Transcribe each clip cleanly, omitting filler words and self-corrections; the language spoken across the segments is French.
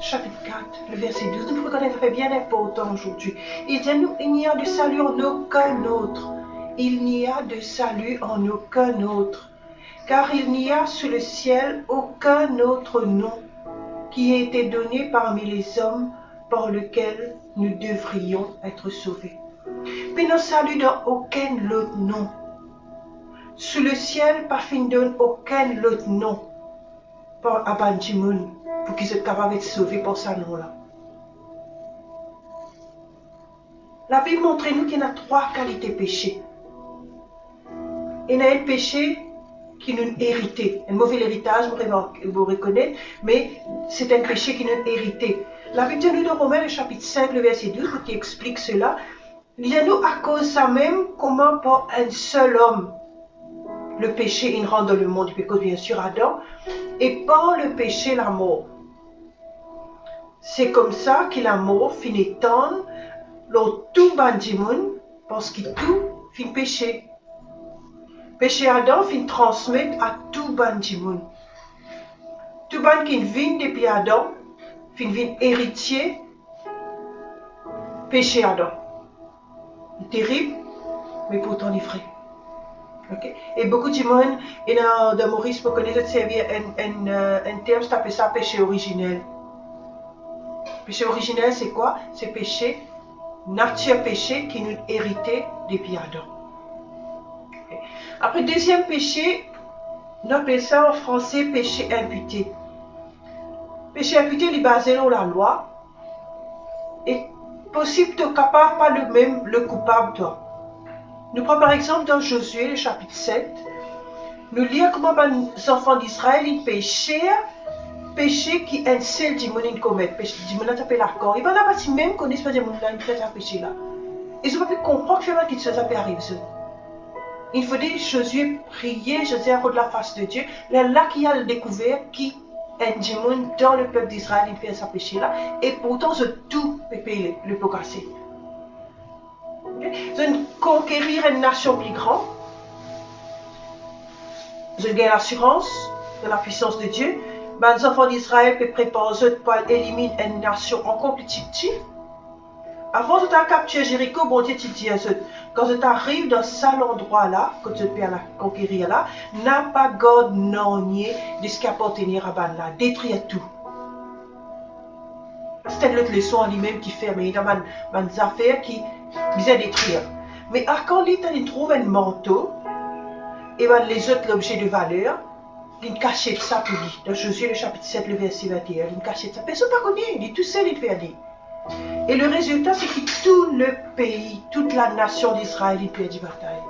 chapitre 4, le verset 12. Nous pouvons connaître bien important aujourd'hui. Il dit, il n'y a de salut en aucun autre. Il n'y a de salut en aucun autre. Car il n'y a sous le ciel aucun autre nom qui ait été donné parmi les hommes par lequel nous devrions être sauvés. Mais nous salut dans aucun autre nom. Sous le ciel, pas fin donne aucun autre nom pour Abandimoun, pour qu'ils soient capables d'être sauvés par ce nom-là. La Bible montre nous qu'il y a 3 qualités péchés. Il y a un péché qui nous hérité, un mauvais héritage, vous reconnaissez, mais c'est un péché qui nous hérité. La Bible dit nous dans Romains, le chapitre 5, le verset 12, qui explique cela. Il y a nous à cause de ça même, comment par un seul homme, le péché il rentre dans le monde, parce bien sûr Adam, et par le péché la mort. C'est comme ça que la mort finit tant, tout bandimoun, parce qu'il tout fin péché. Péché Adam fin transmettre à tout bandimoun. Tout ban qui vient depuis Adam, fin vient héritier, péché Adam. Terrible, mais pourtant il est vrai. Okay. Et beaucoup de monde, et dans Maurice, pour connaître servir un terme, ça s'appelle ça péché originel. Péché originel, c'est quoi? C'est péché, nature péché qui nous hérité depuis Adam. Okay. Après, deuxième péché, on appelle ça en français péché imputé. Péché imputé, il est basé sur la loi. Et possible de capable pas le même, le coupable toi. Nous prenons par exemple dans Josué, le chapitre 7, nous lisons comment les enfants d'Israël ils péché qui un seul démon commettent. Péché démon s'appelle l'accord. Ils vont pas si même connaissent pas démon là, ils font un péché là. Ils ont pas pu comprendre que quelque chose arrive. Il faut dire Josué prier, Josué rendre la face de Dieu. Là qu'il a découvert qui un démon dans le peuple d'Israël il fait ce péché là. Et pourtant tout pépé le peut casser. De conquérir une nation plus grande, de gagner l'assurance de la puissance de Dieu, les enfants d'Israël peuvent préparer pour éliminer une nation encore plus petite. Avant de capturer Jéricho, bon Dieu, tu dis à eux, quand tu arrives dans cet endroit-là, que tu peux la conquérir là, n'a pas garde non nier de ce qui appartenait à là, détruire tout. C'est une autre leçon en lui-même qui fait, mais il y a des affaires qui visent détruire. Mais quand il trouve un manteau, et les autres l'objet de valeur, il cachette ça pour lui. Dans Josué, le chapitre 7, le verset 21, il cachette ça. Personne ne connaît, il est tout seul, il fait dire. Et le résultat, c'est que tout le pays, toute la nation d'Israël, il perd du bataille.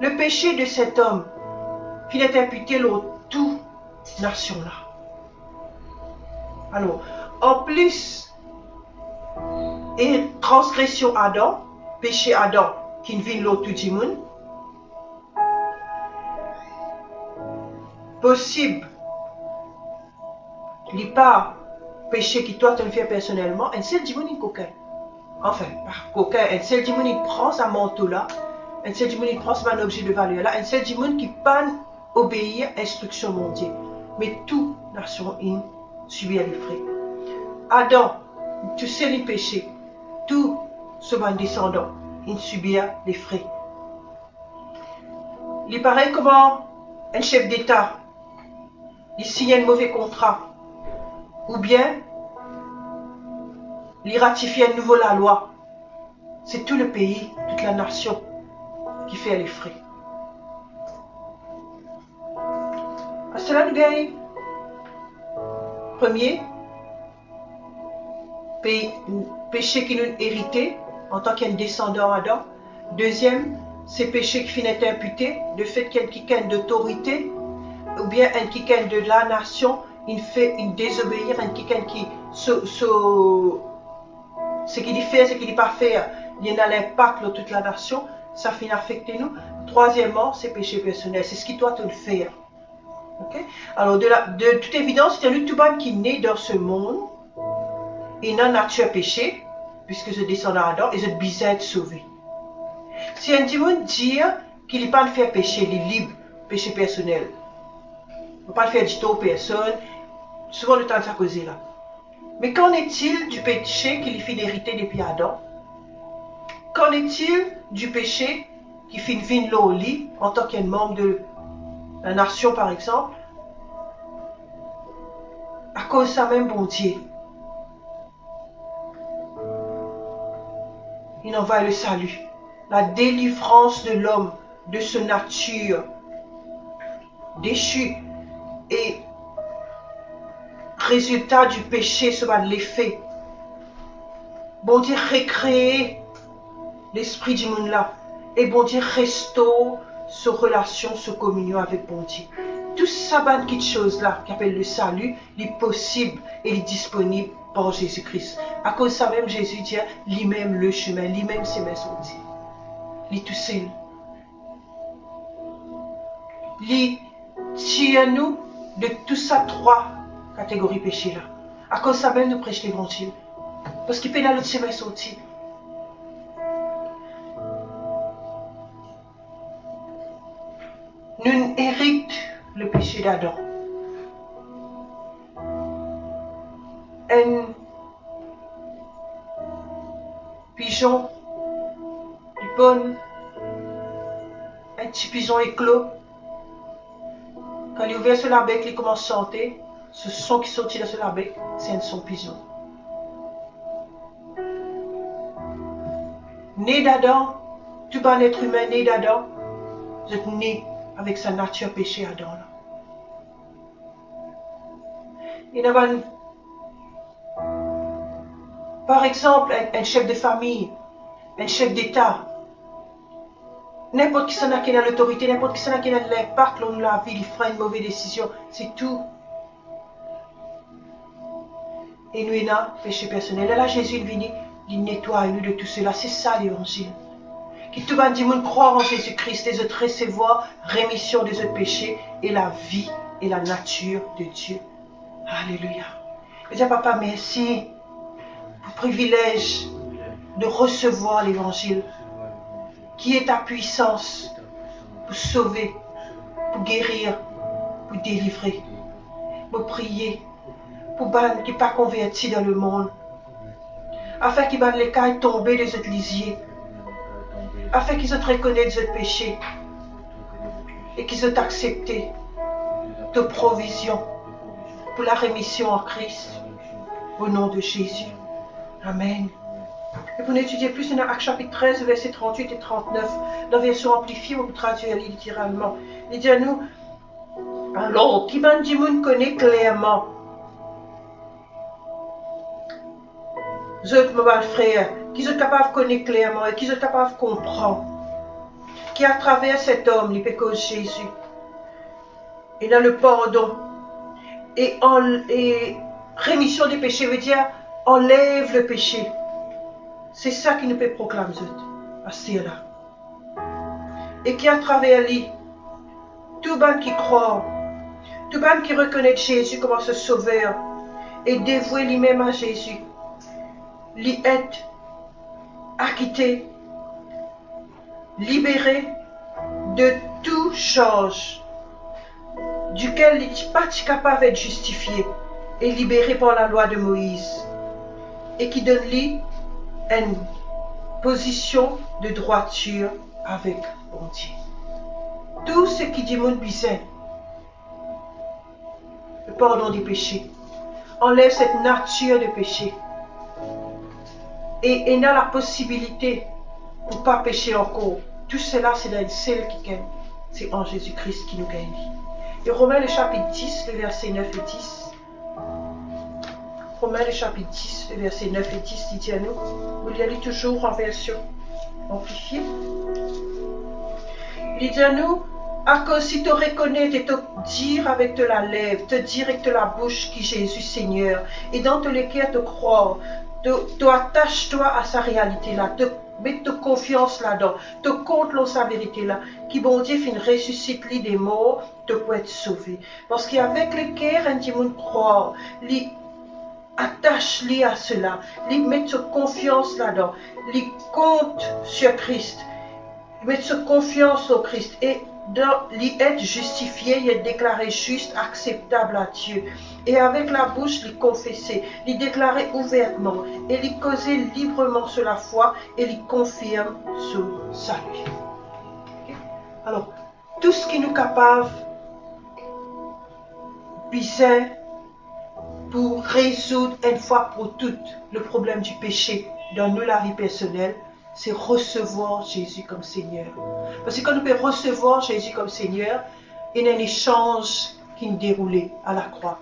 Le péché de cet homme, qui est imputé dans toute nation-là. Alors, en plus, et transgression Adam, péché Adam, qui vient l'autre du monde, possible, il n'y a pas péché qui toi tu le fais personnellement, un seul démon il coquin. Enfin, par coquin, un seul démon il prend sa manteau là, un seul démon il prend son objet de valeur là, un seul démon qui pas obéir à l'instruction mondiale. Mais toute nation in subit les frais. Adam, tout seul il péché, tout ce descendant, il subit les frais. Il paraît comment un chef d'État, il signe un mauvais contrat, ou bien il ratifie à nouveau la loi. C'est tout le pays, toute la nation qui fait les frais. À cela, nous gagnons. Premier, péché qui nous hérité en tant qu'un descendant Adam. Deuxième, c'est péché qui finit imputé, le fait qu'il y a quelqu'un d'autorité, ou bien un quelqu'un de la nation, il fait une désobéir, un quelqu'un qui ce qu'il fait, ce qu'il ne pas faire, il y a un impact sur toute la nation, ça finit affecter nous. Troisièmement, c'est péché personnel, c'est ce qui doit te le faire. Okay? Alors, de toute évidence, il y a tout le monde qui naît dans ce monde, et n'a nature péché, puisque je descends à Adam, et je besoin d'être sauvé. Si un démon dit qu'il n'est pas de faire péché, il est libre, péché personnel. Il ne peut pas faire du tout aux personnes, Souvent le temps de sa causer là. Mais qu'en est-il du péché qu'il fit d'hériter depuis Adam? Qu'en est-il du péché qui fit une au lit en tant qu'un membre de la nation par exemple? À cause de ça même, bon Dieu, il envoie le salut, la délivrance de l'homme, de sa nature déchue et résultat du péché, ce va l'effet. Bon Dieu recréer l'esprit du monde là et bon Dieu restaure sa relation, sa communion avec bon Dieu. Tout ça, petites choses là qui appelle le salut, il est possible et il est disponible par Jésus-Christ. À cause de ça même, Jésus dit, lui-même le chemin, lui-même ses mains sont dit. Il est tout seul. Il tire nous de tout ça trois catégories péchés là. À cause de ça même, nous prêchons l'évangile. Parce qu'il peut dans l'autre chemin sortir. Nous héritons le péché d'Adam. Un pigeon, du bon, un petit pigeon éclos. Quand il ouvre sur la bec, il commence à chanter. Ce son qui sortit de sur la bec, c'est un son pigeon. Né d'Adam, tout bon être humain né d'Adam, vous êtes né avec sa nature péché Adam. Là. Il y a par exemple un chef de famille, un chef d'État, n'importe qui s'en a qui a l'autorité, n'importe qui s'en a qui a l'impact dans la vie, il fera une mauvaise décision, c'est tout. Et nous, il y a péché personnel. Et là, Jésus est venu, il nettoie nous de tout cela. C'est ça l'évangile. Qui tout le monde croire en Jésus-Christ, les autres recevoir rémission des autres péchés et la vie et la nature de Dieu. Alléluia. Je dis, papa, merci pour le privilège de recevoir l'évangile, qui est ta puissance pour sauver, pour guérir, pour délivrer, pour prier, pour ban qui pas converti dans le monde, afin qu'ils ban les cas tomber des autres lisiers, afin qu'ils autres reconnaissent des autres péchés et qu'ils autres accepté de provision pour la rémission en Christ, au nom de Jésus. Amen. Et pour étudier plus, dans Actes chapitre 13, versets 38 et 39, dans la version amplifiée, on peut traduire littéralement. Il dit à nous, alors, qui ban du monde connaît clairement, autres, mes frères, qui sont capables de connaître clairement et qui sont capables de comprendre, qui à travers cet homme, il peut cause Jésus, et dans le pardon, et rémission des péchés veut dire enlève le péché. C'est ça qui nous peut proclamer à ce là. Et qui à travers lui, tout le monde qui croit, tout le monde qui reconnaît Jésus comme ce sauveur et dévoué lui-même à Jésus, lui est acquitté, libéré de tout charge duquel il n'est pas capable d'être justifié et libéré par la loi de Moïse et qui donne lui une position de droiture avec bon Dieu. Tout ce qui dit mon besoin, le pardon des péchés, enlève cette nature de péché et il a la possibilité pour ne pas pécher encore. Tout cela, c'est dans le seul qui gagne. C'est en Jésus-Christ qui nous gagne. Et Romains le chapitre 10, le verset 9 et 10. Romains le chapitre 10, le verset 9 et 10 dit à nous, vous le lisez toujours en version amplifiée. Il dit à nous, à cause si tu reconnais et te dire avec de la lèvre, te dire avec de la bouche qui Jésus Seigneur, et dans tous les cœurs te croire, te attache-toi à sa réalité là, te mets de confiance là-dedans, te compte dans sa vérité là, qui bon Dieu fin ressuscite lui des morts, te peut être sauvé. Parce qu'avec le cœur, un monde croire, lui attache-lui à cela, lui met sa confiance là-dedans, lui compte sur Christ, met sa confiance au Christ et être justifié, il est déclaré juste, acceptable à Dieu. Et avec la bouche, il confesser, il déclarer ouvertement, et il causer librement sur la foi, et il confirme son salut. Okay? Alors, tout ce qui nous capable, besoin pour résoudre une fois pour toutes le problème du péché dans nous, la vie personnelle, c'est recevoir Jésus comme Seigneur. Parce que quand nous pouvons recevoir Jésus comme Seigneur, il y a un échange qui nous déroule à la croix.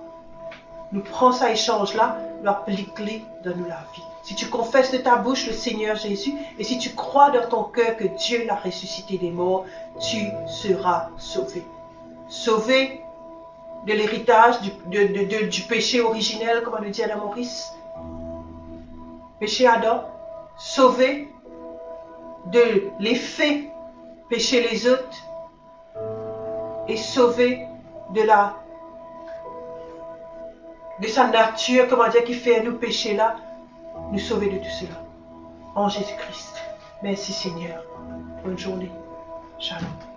Nous prenons cet échange-là, nous appliquons dans nous la vie. Si tu confesses de ta bouche le Seigneur Jésus, et si tu crois dans ton cœur que Dieu l'a ressuscité des morts, tu seras sauvé. Sauvé de l'héritage du péché originel, comme on le dit à Maurice. Péché Adam. Sauvé de l'effet péché les autres. Et sauvé de sa nature, comment dire, qui fait nous pécher là. Nous sauver de tout cela. En Jésus-Christ. Merci Seigneur. Bonne journée. Shalom.